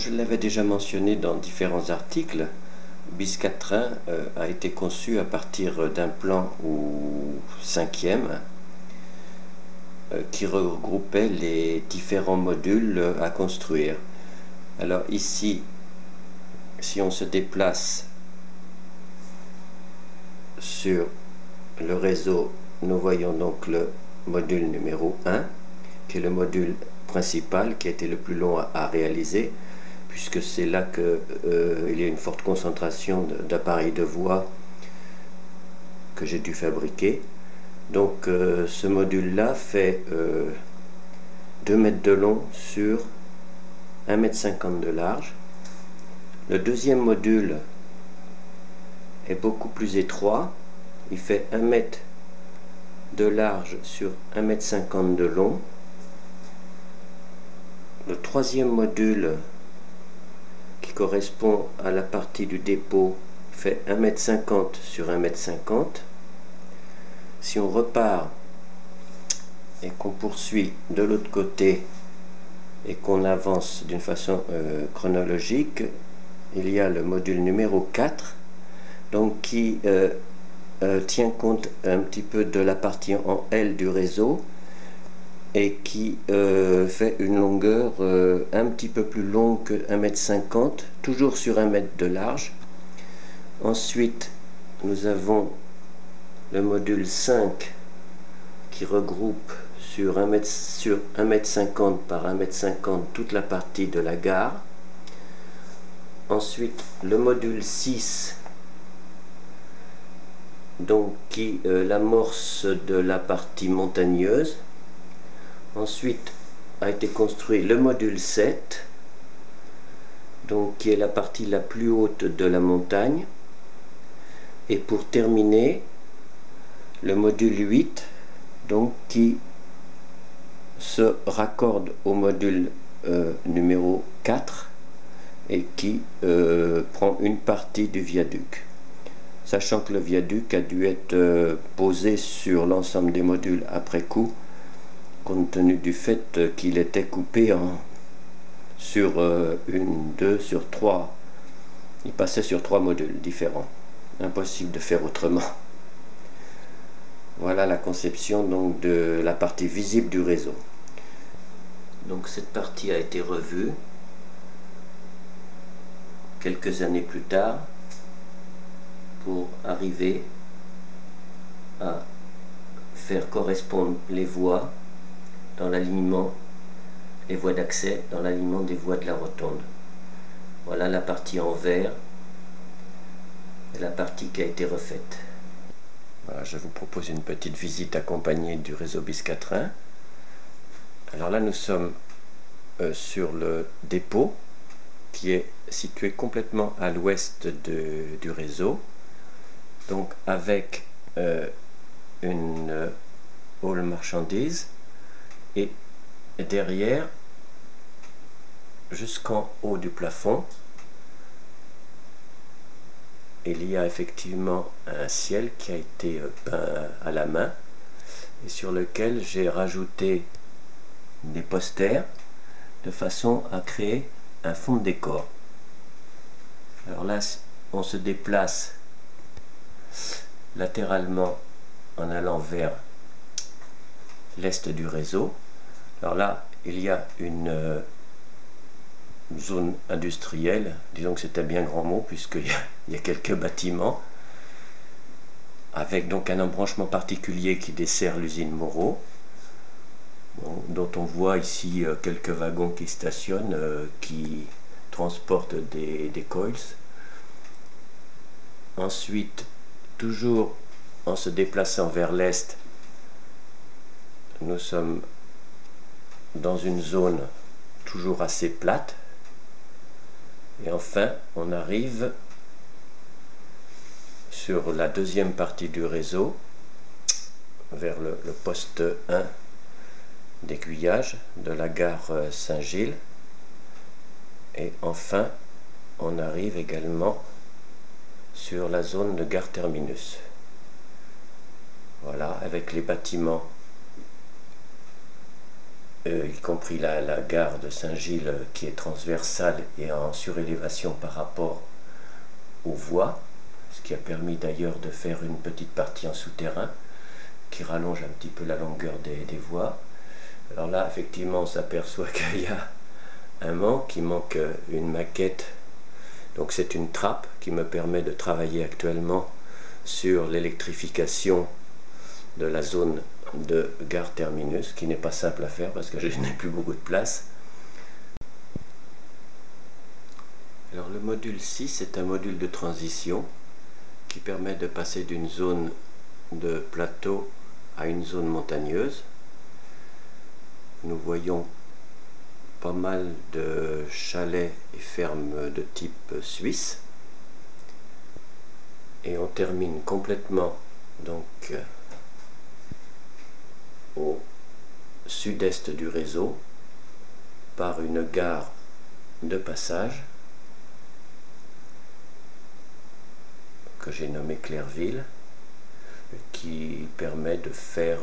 je l'avais déjà mentionné dans différents articles, BIS4.1 a été conçu à partir d'un plan ou cinquième qui regroupait les différents modules à construire. Alors ici, si on se déplace sur le réseau, nous voyons donc le module numéro 1, qui est le module principal, qui a été le plus long à réaliser, puisque c'est là qu'il y a une forte concentration d'appareils de voix que j'ai dû fabriquer. Donc ce module-là fait 2 mètres de long sur 1,50 m de large. Le deuxième module est beaucoup plus étroit, il fait 1 mètre de large sur 1,50 m de long. Le troisième module, qui correspond à la partie du dépôt, fait 1,50 m sur 1,50 m. Si on repart et qu'on poursuit de l'autre côté et qu'on avance d'une façon chronologique, il y a le module numéro 4, donc qui tient compte un petit peu de la partie en L du réseau et qui fait une longueur un petit peu plus longue que 1,50 m, toujours sur 1 mètre de large. Ensuite, nous avons le module 5 qui regroupe sur 1,50 m par 1,50 m toute la partie de la gare. Ensuite, le module 6, donc qui l'amorce de la partie montagneuse. Ensuite a été construit le module 7, donc qui est la partie la plus haute de la montagne. Et pour terminer, le module 8, donc qui se raccorde au module numéro 4 et qui prend une partie du viaduc. Sachant que le viaduc a dû être posé sur l'ensemble des modules après coup, compte tenu du fait qu'il était coupé sur une, deux, sur trois. Il passait sur 3 modules différents. Impossible de faire autrement. Voilà la conception donc de la partie visible du réseau. Donc cette partie a été revue quelques années plus tard pour arriver à faire correspondre les voies dans l'alignement, les voies d'accès dans l'alignement des voies de la rotonde. Voilà la partie en vert et la partie qui a été refaite. Voilà, je vous propose une petite visite accompagnée du réseau BIS4.1. Alors là, nous sommes sur le dépôt qui est situé complètement à l'ouest du réseau, donc avec une hall marchandises et derrière, jusqu'en haut du plafond, il y a effectivement un ciel qui a été peint à la main et sur lequel j'ai rajouté des posters de façon à créer un fond de décor. Alors là, on se déplace latéralement en allant vers l'est du réseau. Alors là, il y a une zone industrielle, disons que c'est un bien grand mot puisqu'il y a quelques bâtiments, avec donc un embranchement particulier qui dessert l'usine Moreau, dont on voit ici quelques wagons qui stationnent, qui transportent des coils. Ensuite, toujours en se déplaçant vers l'est, nous sommes dans une zone toujours assez plate. Et enfin, on arrive sur la deuxième partie du réseau, vers le poste 1 d'aiguillage de la gare Saint-Gilles. Et enfin, on arrive également sur la zone de gare terminus. Voilà, avec les bâtiments y compris la gare de Saint-Gilles qui est transversale et en surélévation par rapport aux voies, ce qui a permis d'ailleurs de faire une petite partie en souterrain qui rallonge un petit peu la longueur des voies. Alors là, effectivement, on s'aperçoit qu'il y a un manque, il manque une maquette. Donc c'est une trappe qui me permet de travailler actuellement sur l'électrification de la zone de gare terminus, qui n'est pas simple à faire parce que je n'ai plus beaucoup de place. Alors le module 6 est un module de transition qui permet de passer d'une zone de plateau à une zone montagneuse. Nous voyons pas mal de chalets et fermes de type suisse. Et on termine complètement donc au sud-est du réseau par une gare de passage que j'ai nommée Clairville, qui permet de faire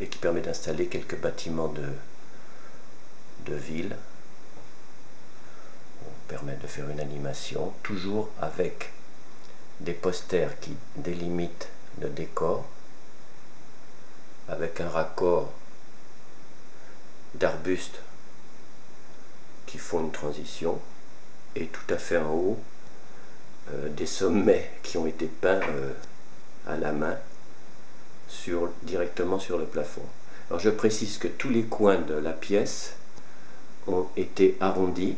et qui permet d'installer quelques bâtiments de ville. On permet de faire une animation, toujours avec des posters qui délimitent le décor, avec un raccord d'arbustes qui font une transition, et tout à fait en haut, des sommets qui ont été peints à la main directement sur le plafond. Alors je précise que tous les coins de la pièce ont été arrondis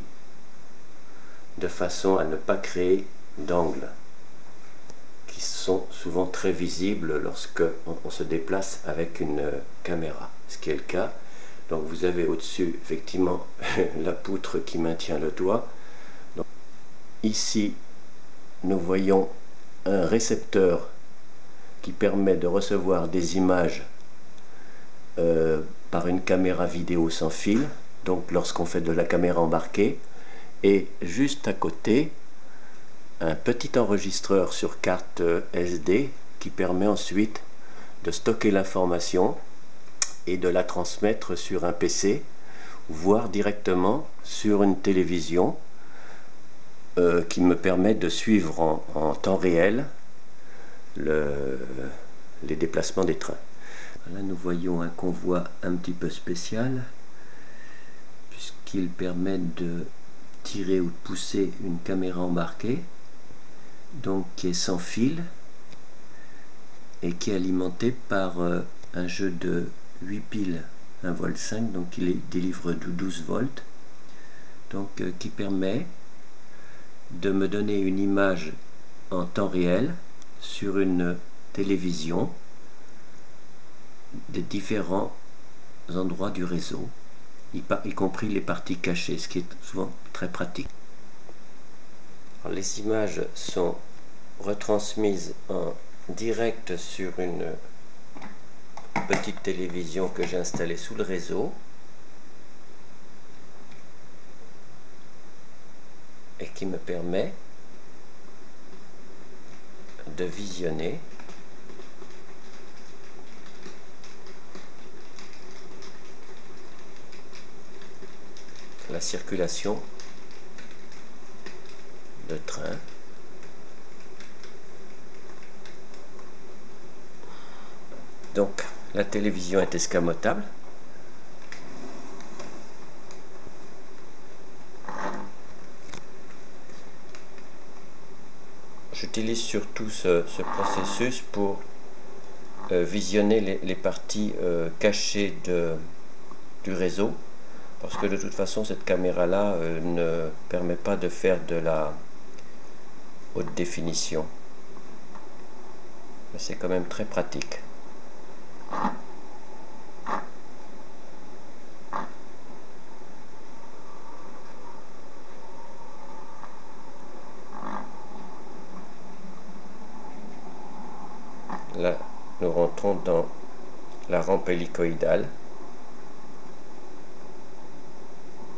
de façon à ne pas créer d'angles qui sont souvent très visibles lorsque on se déplace avec une caméra, ce qui est le cas. Donc vous avez au-dessus effectivement la poutre qui maintient le toit. Donc, ici nous voyons un récepteur qui permet de recevoir des images par une caméra vidéo sans fil, donc lorsqu'on fait de la caméra embarquée, et juste à côté un petit enregistreur sur carte SD qui permet ensuite de stocker l'information et de la transmettre sur un PC, voire directement sur une télévision qui me permet de suivre en temps réel les déplacements des trains. Là nous voyons un convoi un petit peu spécial puisqu'il permet de tirer ou de pousser une caméra embarquée, donc qui est sans fil et qui est alimentée par un jeu de 8 piles 1,5 V, donc il délivre 12 volts, donc qui permet de me donner une image en temps réel sur une télévision des différents endroits du réseau, y compris les parties cachées, ce qui est souvent très pratique. Alors, les images sont retransmises en direct sur une petite télévision que j'ai installée sous le réseau et qui me permet de visionner la circulation de train. Donc la télévision est escamotable. J'utilise surtout ce processus pour visionner les parties cachées du réseau, parce que de toute façon cette caméra là ne permet pas de faire de la haute définition, mais c'est quand même très pratique. Là nous rentrons dans la rampe hélicoïdale.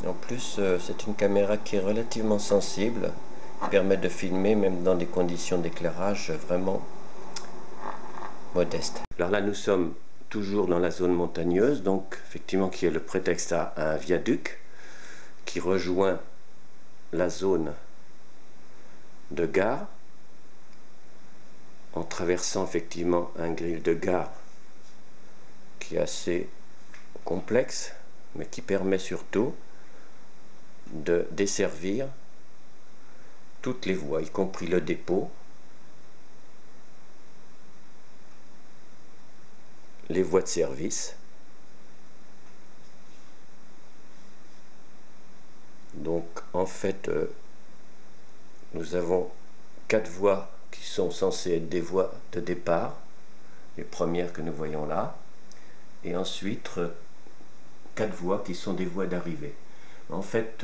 En plus, c'est une caméra qui est relativement sensible, qui permet de filmer même dans des conditions d'éclairage vraiment modestes. Alors là, nous sommes toujours dans la zone montagneuse, donc effectivement qui est le prétexte à un viaduc qui rejoint la zone de gare en traversant effectivement un grille de gare qui est assez complexe, mais qui permet surtout de desservir toutes les voies, y compris le dépôt, les voies de service. Donc en fait, nous avons 4 voies qui sont censées être des voies de départ, les premières que nous voyons là, et ensuite 4 voies qui sont des voies d'arrivée. En fait,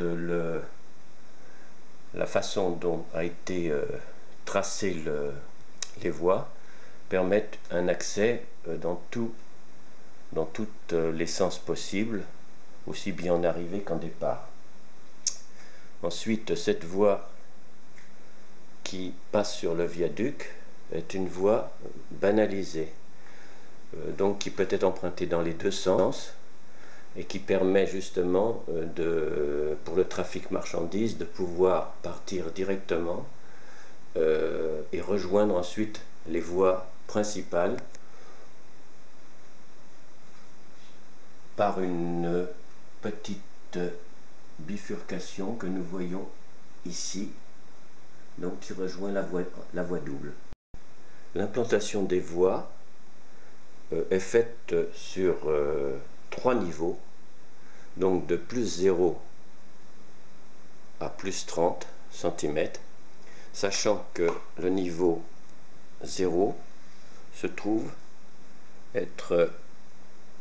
la façon dont a été tracées les voies permettent un accès dans toutes les sens possibles, aussi bien en arrivée qu'en départ. Ensuite, cette voie qui passe sur le viaduc est une voie banalisée, donc qui peut être empruntée dans les deux sens et qui permet justement pour le trafic marchandises de pouvoir partir directement et rejoindre ensuite les voies principales par une petite bifurcation que nous voyons ici, donc qui rejoint la voie double. L'implantation des voies est faite sur 3 niveaux, donc de plus 0 à plus 30 cm, sachant que le niveau 0 se trouve être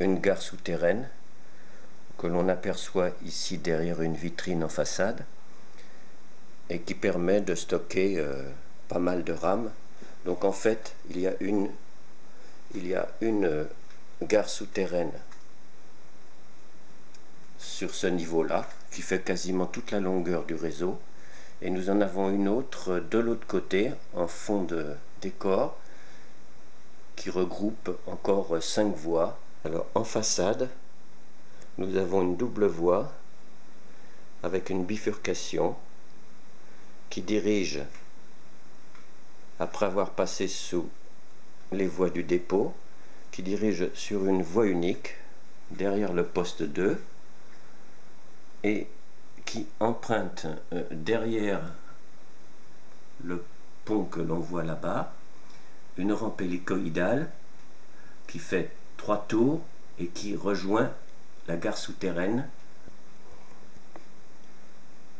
une gare souterraine que l'on aperçoit ici derrière une vitrine en façade et qui permet de stocker pas mal de rames. Donc en fait, il y a une gare souterraine sur ce niveau-là qui fait quasiment toute la longueur du réseau, et nous en avons une autre de l'autre côté en fond de décor qui regroupe encore 5 voies. Alors en façade, nous avons une double voie avec une bifurcation qui dirige, après avoir passé sous les voies du dépôt, qui dirige sur une voie unique derrière le poste 2 et qui emprunte derrière le pont que l'on voit là-bas une rampe hélicoïdale qui fait 3 tours et qui rejoint la gare souterraine.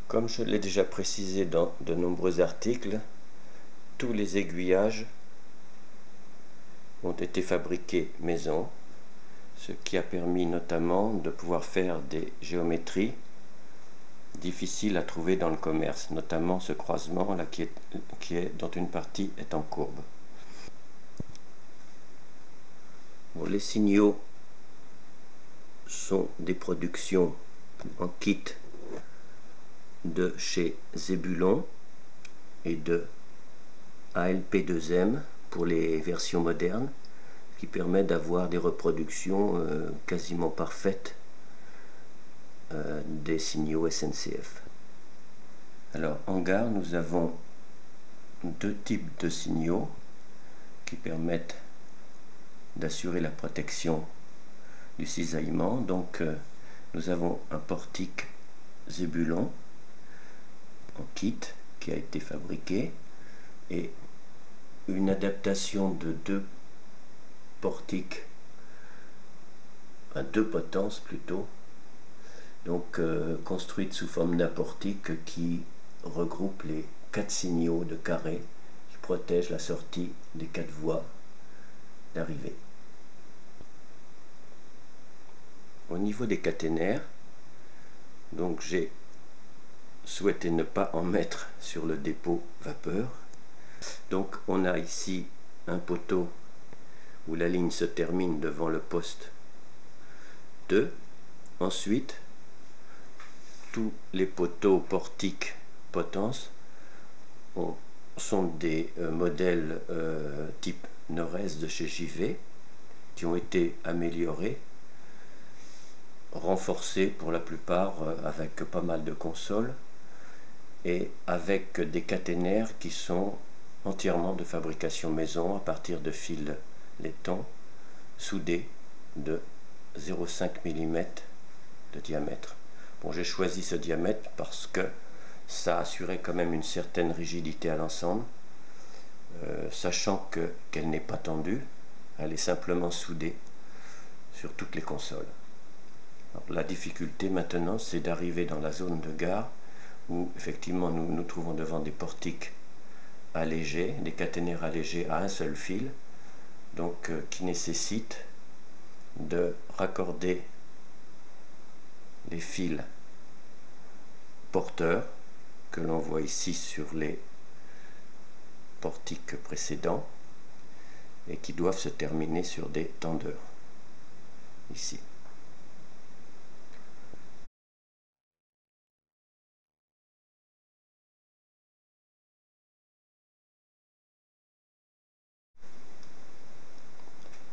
Comme je l'ai déjà précisé dans de nombreux articles, tous les aiguillages ont été fabriqués maison, ce qui a permis notamment de pouvoir faire des géométries difficiles à trouver dans le commerce, notamment ce croisement là dont une partie est en courbe. Bon, les signaux sont des productions en kit de chez Zebulon et de ALP2M pour les versions modernes, qui permet d'avoir des reproductions quasiment parfaites des signaux SNCF. Alors en gare, nous avons 2 types de signaux qui permettent d'assurer la protection du cisaillement. Donc nous avons un portique Zebulon en kit qui a été fabriqué et une adaptation de 2 portiques à 2 potences plutôt, donc construite sous forme d'un portique qui regroupe les 4 signaux de carré qui protègent la sortie des 4 voies d'arrivée. Au niveau des caténaires, donc j'ai souhaité ne pas en mettre sur le dépôt vapeur. Donc on a ici un poteau où la ligne se termine devant le poste 2. Ensuite, tous les poteaux portiques potence sont des modèles type Nord-Est de chez JV, qui ont été améliorés, renforcés pour la plupart avec pas mal de consoles et avec des caténaires qui sont entièrement de fabrication maison à partir de fils laiton soudés de 0,5 mm de diamètre. Bon, j'ai choisi ce diamètre parce que ça assurait quand même une certaine rigidité à l'ensemble, sachant qu'elle n'est pas tendue, elle est simplement soudée sur toutes les consoles. Alors, la difficulté maintenant, c'est d'arriver dans la zone de gare où effectivement nous nous trouvons devant des portiques allégés, des caténaires allégés à un seul fil, donc qui nécessitent de raccorder les fils porteurs que l'on voit ici sur les portiques précédents et qui doivent se terminer sur des tendeurs ici.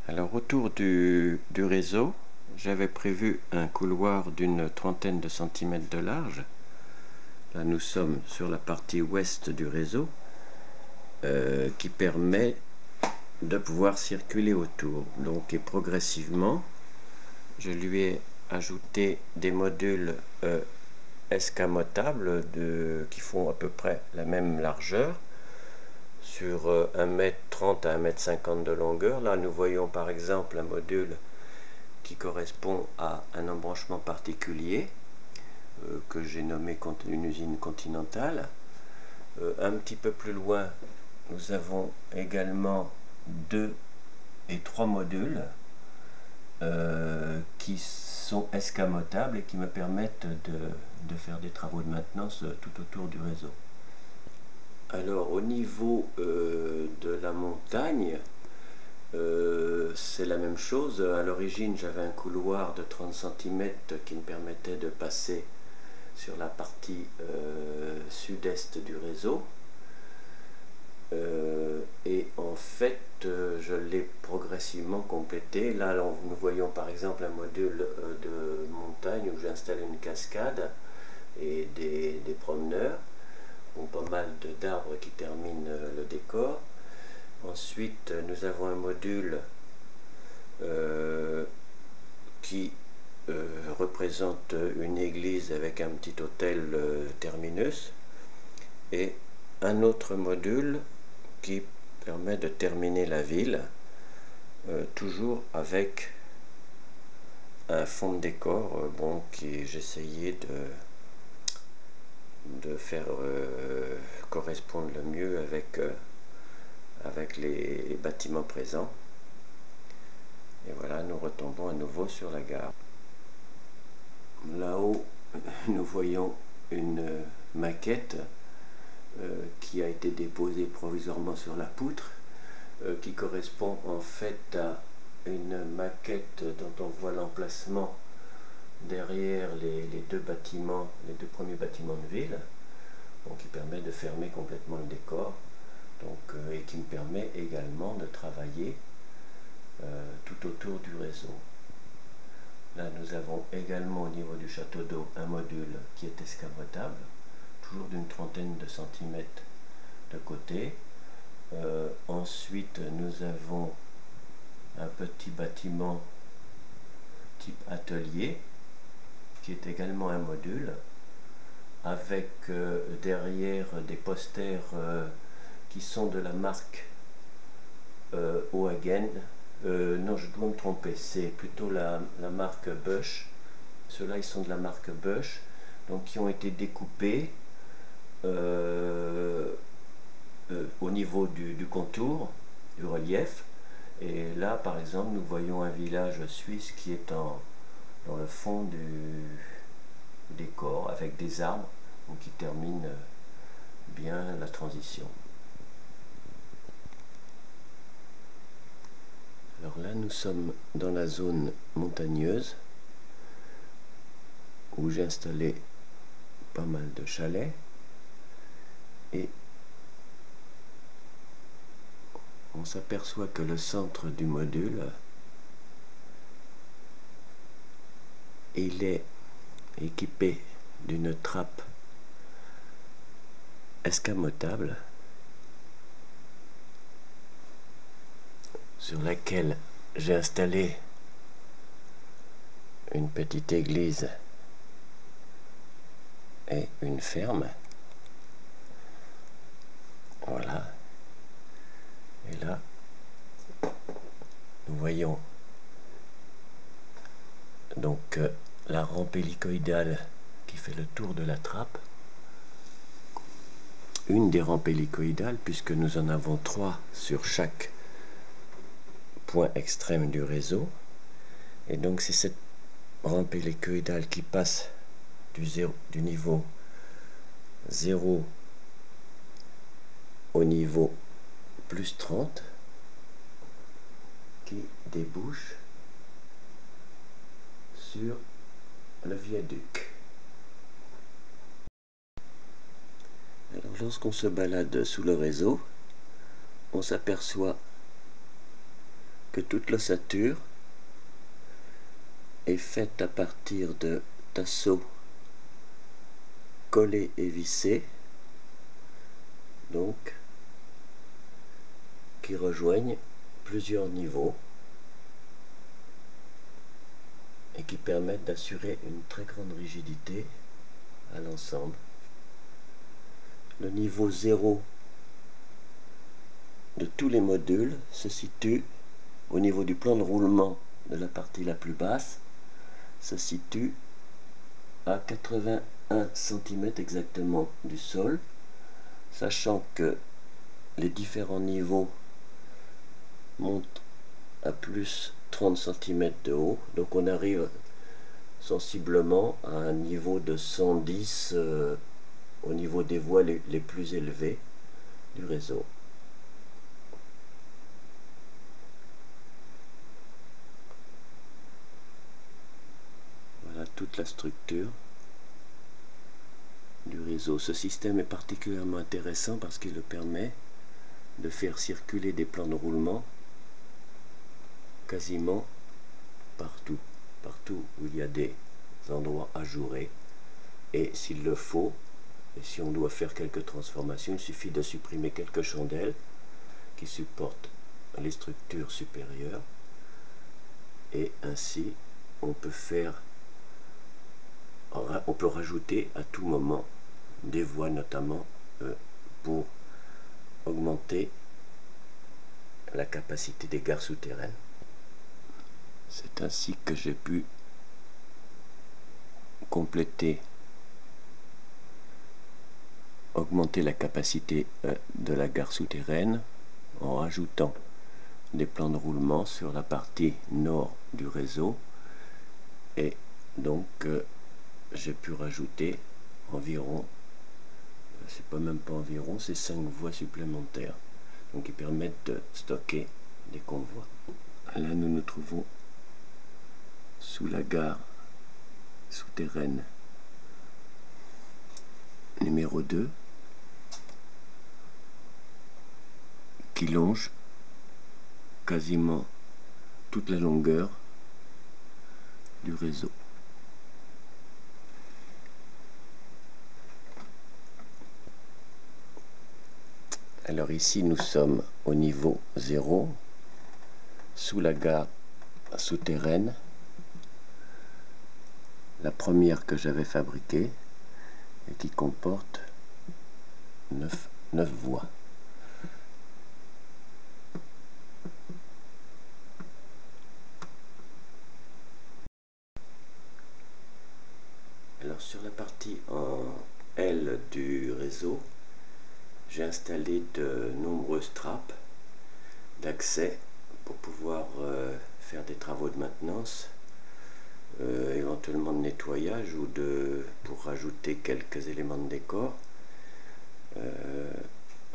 Alors autour du réseau, j'avais prévu un couloir d'une trentaine de centimètres de large. Là nous sommes sur la partie ouest du réseau qui permet de pouvoir circuler autour. Donc et progressivement, je lui ai ajouté des modules escamotables qui font à peu près la même largeur sur 1,30 m à 1,50 m de longueur. Là nous voyons par exemple un module qui correspond à un embranchement particulier que j'ai nommé une usine continentale. Un petit peu plus loin, nous avons également 2 et 3 modules qui sont escamotables et qui me permettent de faire des travaux de maintenance tout autour du réseau. Alors au niveau de la montagne, c'est la même chose. À l'origine, j'avais un couloir de 30 cm qui me permettait de passer sur la partie sud-est du réseau. Et en fait, je l'ai progressivement complété. Là, nous voyons par exemple un module de montagne où j'ai installé une cascade et des promeneurs. Bon, pas mal d'arbres qui terminent le décor. Ensuite, nous avons un module qui représente une église avec un petit hôtel terminus et un autre module qui permet de terminer la ville, toujours avec un fond de décor bon, qui j'essayais de faire correspondre le mieux avec les bâtiments présents. Et voilà, nous retombons à nouveau sur la gare. Là-haut, nous voyons une maquette qui a été déposée provisoirement sur la poutre, qui correspond en fait à une maquette dont on voit l'emplacement derrière les deux bâtiments, les deux premiers bâtiments de ville, donc qui permet de fermer complètement le décor, donc, et qui me permet également de travailler tout autour du réseau. Là, nous avons également au niveau du château d'eau un module qui est escamotable, toujours d'une trentaine de centimètres de côté. Ensuite, nous avons un petit bâtiment type atelier qui est également un module avec derrière des posters qui sont de la marque Ohagen. Non, je dois me tromper, c'est plutôt la marque Bosch. Ceux-là, ils sont de la marque Bosch, donc qui ont été découpés au niveau du contour, du relief. Et là, par exemple, nous voyons un village suisse qui est dans le fond du décor, avec des arbres donc qui terminent bien la transition. Alors là, nous sommes dans la zone montagneuse où j'ai installé pas mal de chalets et on s'aperçoit que le centre du module il est équipé d'une trappe escamotable sur laquelle j'ai installé une petite église et une ferme. Voilà. Et là, nous voyons donc la rampe hélicoïdale qui fait le tour de la trappe. Une des rampes hélicoïdales, puisque nous en avons 3 sur chaque point extrême du réseau. Et donc c'est cette rampe hélicoïdale qui passe du niveau 0 au niveau plus 30 qui débouche sur le viaduc. Alors lorsqu'on se balade sous le réseau, on s'aperçoit que toute l'ossature est faite à partir de tasseaux collés et vissés, donc qui rejoignent plusieurs niveaux et qui permettent d'assurer une très grande rigidité à l'ensemble. Le niveau 0 de tous les modules se situe au niveau du plan de roulement de la partie la plus basse, se situe à 81 cm exactement du sol, sachant que les différents niveaux montent à plus 30 cm de haut, donc on arrive sensiblement à un niveau de 110 au niveau des voies les plus élevées du réseau. Voilà toute la structure du réseau. Ce système est particulièrement intéressant parce qu'il le permet de faire circuler des plans de roulement quasiment partout où il y a des endroits ajourés, et s'il le faut, et si on doit faire quelques transformations, il suffit de supprimer quelques chandelles qui supportent les structures supérieures, et ainsi on peut rajouter à tout moment des voies, notamment pour augmenter la capacité des gares souterraines. C'est ainsi que j'ai pu augmenter la capacité de la gare souterraine en rajoutant des plans de roulement sur la partie nord du réseau, et donc j'ai pu rajouter environ, c'est pas même pas environ, c'est 5 voies supplémentaires, donc qui permettent de stocker des convois. Là nous nous trouvons sous la gare souterraine numéro 2 qui longe quasiment toute la longueur du réseau. Alors ici nous sommes au niveau 0, sous la gare souterraine, la première que j'avais fabriquée et qui comporte 9 voies. Alors sur la partie en L du réseau, j'ai installé de nombreuses trappes d'accès pour pouvoir faire des travaux de maintenance, éventuellement de nettoyage ou pour rajouter quelques éléments de décor.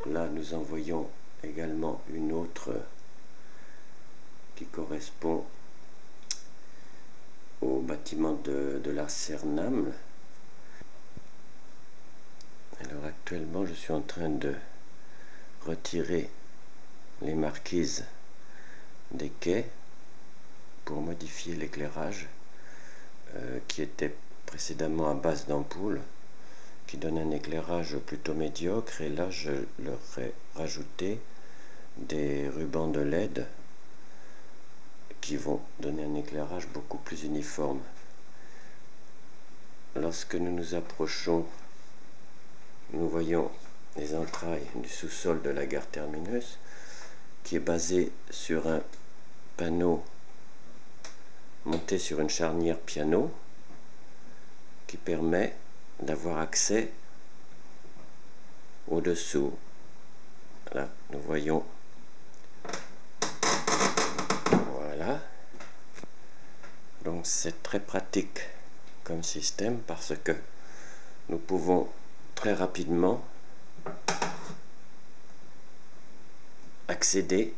Là nous en voyons également une autre qui correspond au bâtiment de la Cernam. Alors actuellement je suis en train de retirer les marquises des quais pour modifier l'éclairage qui était précédemment à base d'ampoule, qui donne un éclairage plutôt médiocre, et là je leur ai rajouté des rubans de LED qui vont donner un éclairage beaucoup plus uniforme. Lorsque nous nous approchons, nous voyons les entrailles du sous-sol de la gare terminus, qui est basé sur un panneau monté sur une charnière piano qui permet d'avoir accès au-dessous. Là, nous voyons, voilà. Donc c'est très pratique comme système parce que nous pouvons très rapidement accéder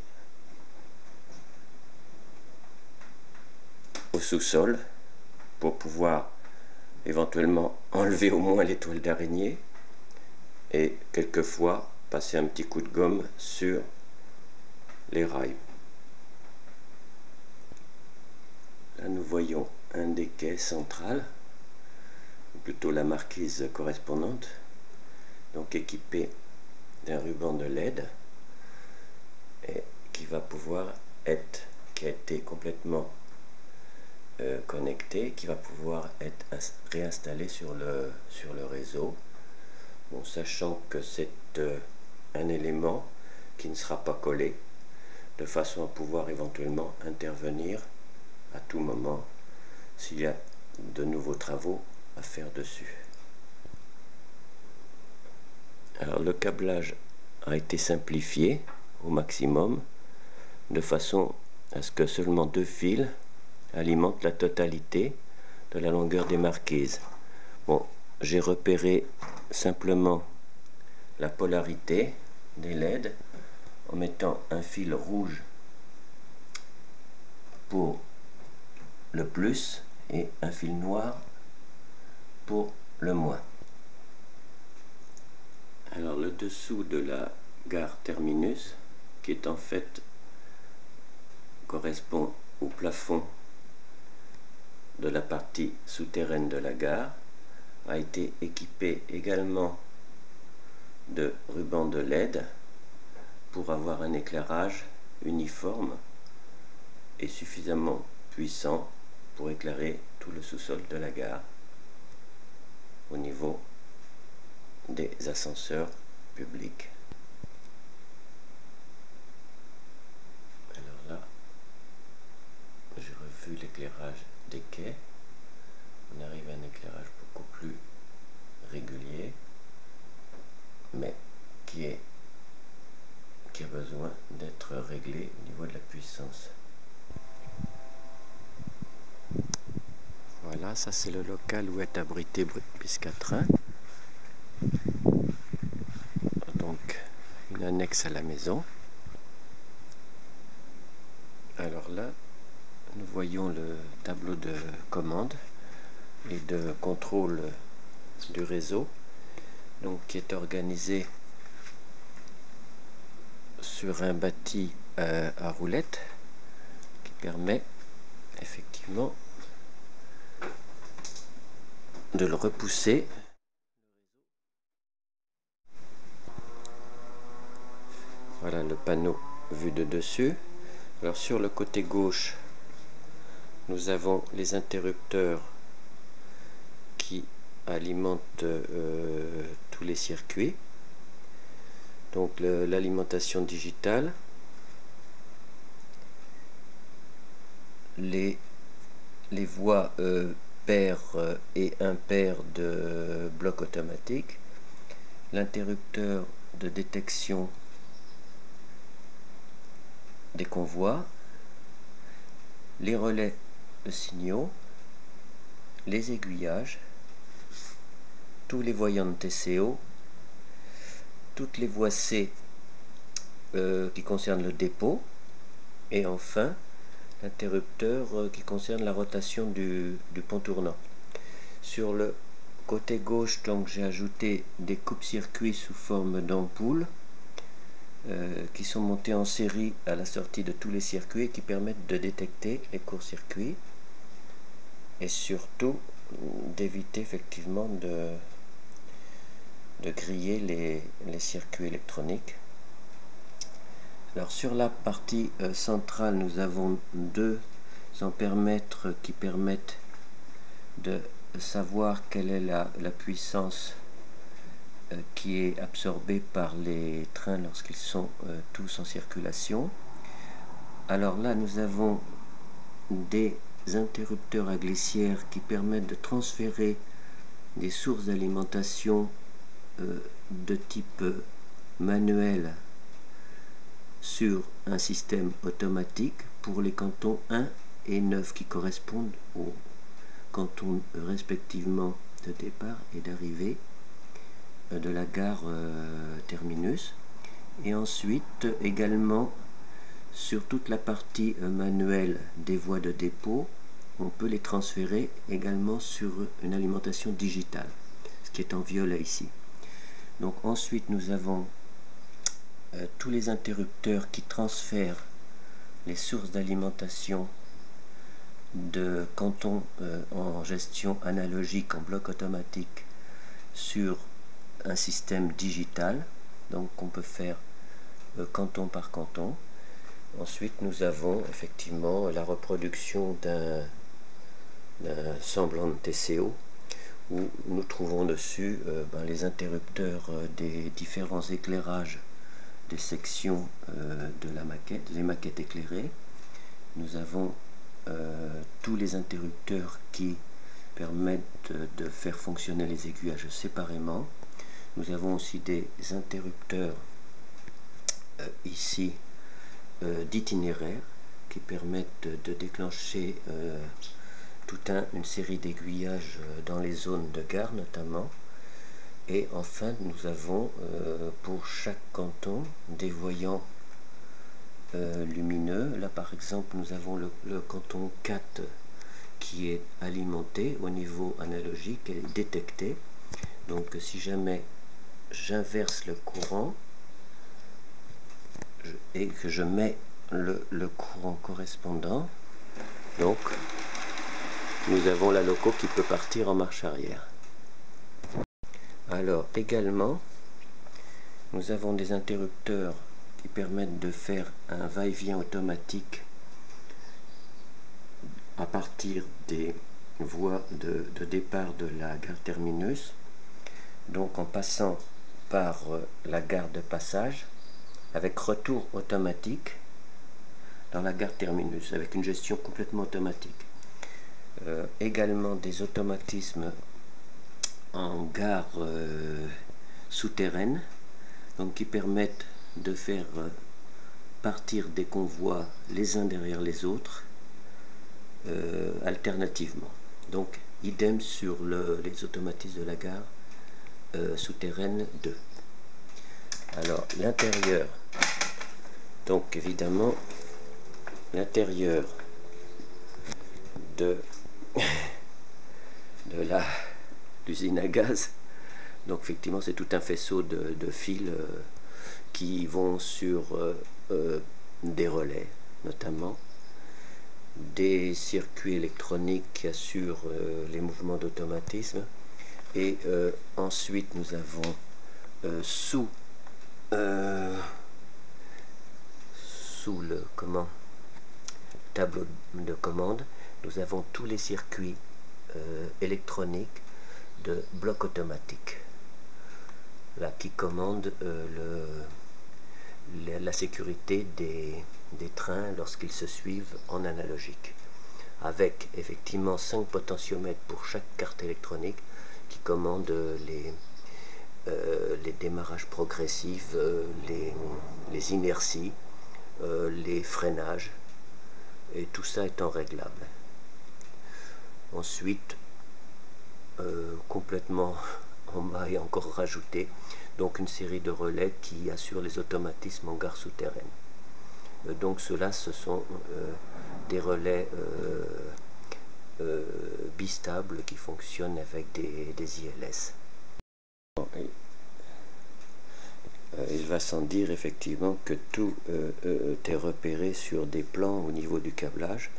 au sous-sol pour pouvoir éventuellement enlever au moins les toiles d'araignée et quelquefois passer un petit coup de gomme sur les rails. Là nous voyons un des quais central, ou plutôt la marquise correspondante, donc équipée d'un ruban de LED et qui va pouvoir être, qui a été complètement connecté, qui va pouvoir être réinstallé sur le réseau. Bon, sachant que c'est un élément qui ne sera pas collé, de façon à pouvoir éventuellement intervenir à tout moment s'il y a de nouveaux travaux à faire dessus. Alors le câblage a été simplifié au maximum, de façon à ce que seulement 2 fils alimentent la totalité de la longueur des marquises. Bon, j'ai repéré simplement la polarité des LED en mettant un fil rouge pour le plus et un fil noir pour le moins. Alors le dessous de la gare terminus, qui est en fait correspond au plafond de la partie souterraine de la gare, a été équipé également de rubans de LED pour avoir un éclairage uniforme et suffisamment puissant pour éclairer tout le sous-sol de la gare au niveau des ascenseurs publics. Alors là, j'ai revu l'éclairage des quais. On arrive à un éclairage beaucoup plus régulier, mais qui a besoin d'être réglé au niveau de la puissance. Voilà, ça c'est le local où est abrité Biscatrin. Donc une annexe à la maison. Alors là, nous voyons le tableau de commande et de contrôle du réseau, donc qui est organisé sur un bâti à roulettes qui permet effectivement de le repousser. Voilà le panneau vu de dessus. Alors sur le côté gauche, nous avons les interrupteurs qui alimentent tous les circuits. Donc l'alimentation digitale, les voies paires et impaires de blocs automatiques, l'interrupteur de détection des convois, les relais de signaux, les aiguillages, tous les voyants de TCO, toutes les voies C qui concernent le dépôt, et enfin l'interrupteur qui concerne la rotation du pont tournant. Sur le côté gauche, donc j'ai ajouté des coupe-circuits sous forme d'ampoules qui sont montés en série à la sortie de tous les circuits et qui permettent de détecter les courts-circuits. et surtout d'éviter effectivement de griller les circuits électroniques. Alors sur la partie centrale, nous avons deux ampèremètres qui permettent de savoir quelle est la puissance qui est absorbée par les trains lorsqu'ils sont tous en circulation. Alors là, nous avons des interrupteurs à glissière qui permettent de transférer des sources d'alimentation de type manuel sur un système automatique pour les cantons 1 et 9 qui correspondent aux cantons respectivement de départ et d'arrivée de la gare terminus. Et ensuite également sur toute la partie manuelle des voies de dépôt, on peut les transférer également sur une alimentation digitale, ce qui est en violet ici. Donc ensuite nous avons tous les interrupteurs qui transfèrent les sources d'alimentation de cantons en gestion analogique en bloc automatique sur un système digital, donc on peut faire canton par canton. Ensuite nous avons effectivement la reproduction d'un semblant de TCO où nous trouvons dessus les interrupteurs des différents éclairages des sections de la maquette, les maquettes éclairées. Nous avons tous les interrupteurs qui permettent de faire fonctionner les aiguillages séparément. Nous avons aussi des interrupteurs ici d'itinéraire qui permettent de déclencher toute une série d'aiguillages dans les zones de gare notamment. Et enfin nous avons pour chaque canton des voyants lumineux. Là par exemple nous avons le canton 4 qui est alimenté au niveau analogique et détecté. Donc si jamais j'inverse le courant et que je mets le courant correspondant, donc nous avons la loco qui peut partir en marche arrière. Alors également nous avons des interrupteurs qui permettent de faire un va-et-vient automatique à partir des voies de départ de la gare terminus, donc en passant par la gare de passage avec retour automatique dans la gare terminus avec une gestion complètement automatique. Également des automatismes en gare souterraine, donc qui permettent de faire partir des convois les uns derrière les autres alternativement. Donc idem sur les automatismes de la gare souterraine 2. Alors l'intérieur, donc évidemment l'intérieur de l'usine à gaz, donc effectivement c'est tout un faisceau de fils qui vont sur des relais notamment, des circuits électroniques qui assurent les mouvements d'automatisme, et ensuite nous avons sous le tableau de commande, nous avons tous les circuits électroniques de bloc automatique là, qui commandent la sécurité des trains lorsqu'ils se suivent en analogique, avec effectivement 5 potentiomètres pour chaque carte électronique qui commandent les démarrages progressifs, les inerties, les freinages, et tout ça étant réglable. Ensuite, complètement en bas et encore rajouté, donc une série de relais qui assurent les automatismes en gare souterraine. Donc ceux-là, ce sont des relais bistables qui fonctionnent avec des ILS. Il va sans dire effectivement que tout est repéré sur des plans au niveau du câblage,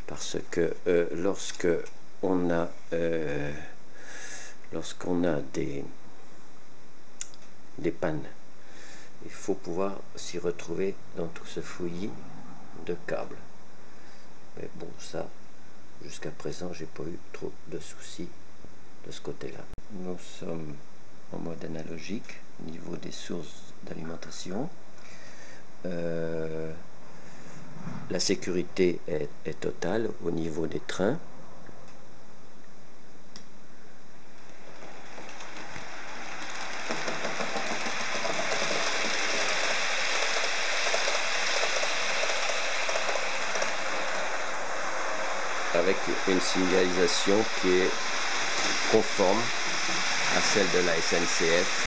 parce que lorsque on a lorsqu'on a des pannes, il faut pouvoir s'y retrouver dans tout ce fouillis de câbles. Mais bon, ça, jusqu'à présent, j'ai pas eu trop de soucis de ce côté-là. Nous sommes en mode analogique au niveau des sources d'alimentation. La sécurité est totale au niveau des trains. Avec une signalisation qui est conforme à celle de la SNCF.